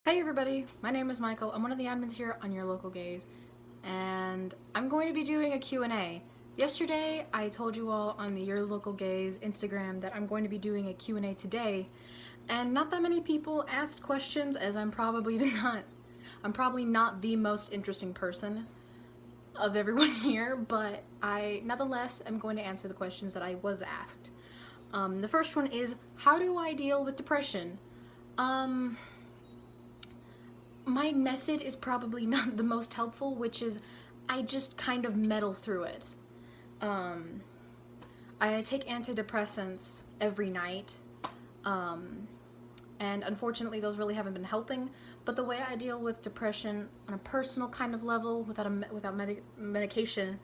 Hey everybody, my name is Michael. I'm one of the admins here on Your Local Gays, and I'm going to be doing a Q&A. Yesterday, I told you all on the Your Local Gays Instagram that I'm going to be doing a Q&A today, and not that many people asked questions, as I'm probably not the most interesting person of everyone here, but I nonetheless am going to answer the questions that I was asked. The first one is, how do I deal with depression? My method is probably not the most helpful, which is I just kind of meddle through it. I take antidepressants every night, and unfortunately those really haven't been helping, but the way I deal with depression on a personal kind of level without medication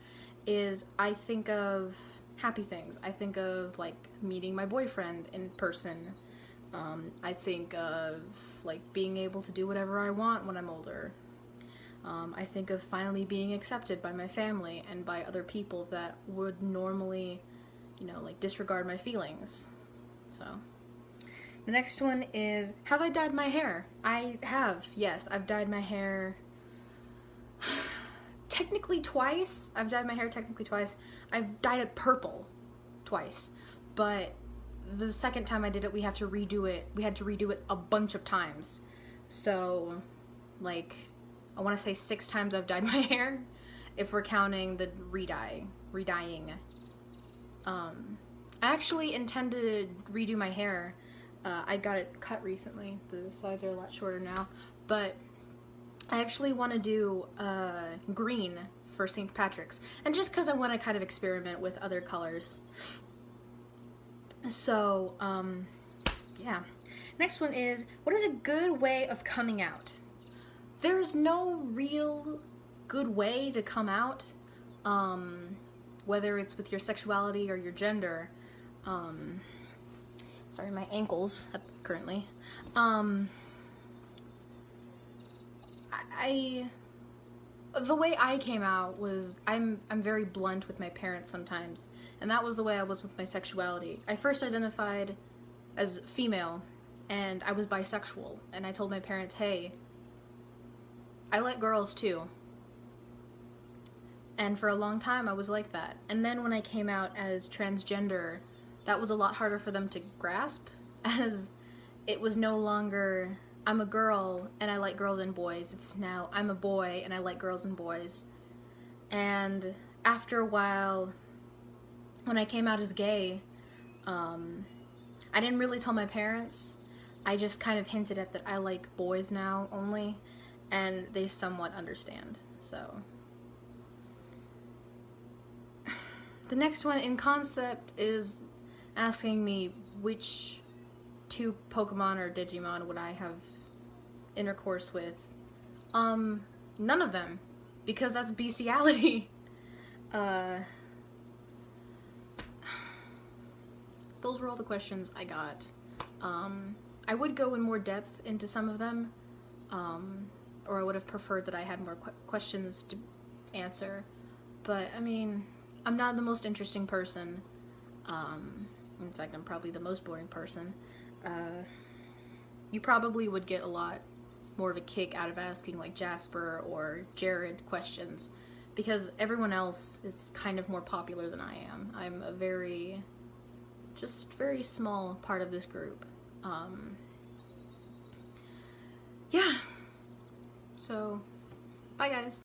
is I think of happy things. I think of like meeting my boyfriend in person. I think of like being able to do whatever I want when I'm older. I think of finally being accepted by my family and by other people that would normally, like disregard my feelings. So, the next one is, have I dyed my hair? I have, yes. I've dyed my hair technically twice. I've dyed my hair technically twice. I've dyed it purple twice, but the second time I did it, we had to redo it a bunch of times. So, like, I want to say 6 times I've dyed my hair, if we're counting the redying. I actually intend to redo my hair. I got it cut recently. The sides are a lot shorter now, but I actually want to do green for St. Patrick's, and just because I want to kind of experiment with other colors. So, yeah. Next one is, what is a good way of coming out? There's no real good way to come out, whether it's with your sexuality or your gender. Sorry, my ankles currently. The way I came out was, I'm very blunt with my parents sometimes, and that was the way I was with my sexuality. I first identified as female, and I was bisexual, and I told my parents, hey, I like girls too. And for a long time I was like that. And then when I came out as transgender, that was a lot harder for them to grasp, as it was no longer I'm a girl and I like girls and boys. It's now I'm a boy and I like girls and boys. And after a while, when I came out as gay, I didn't really tell my parents. I just kind of hinted at that I like boys now only, and they somewhat understand. So the next one in concept is asking me which 2 Pokemon or Digimon would I have intercourse with. None of them, because that's bestiality. Those were all the questions I got. I would go in more depth into some of them, or I would have preferred that I had more questions to answer, but I mean, I'm not the most interesting person. In fact, I'm probably the most boring person. You probably would get a lot more of a kick out of asking like Jasper or Jared questions, because everyone else is kind of more popular than I am. I'm a very small part of this group. Yeah. So, bye guys.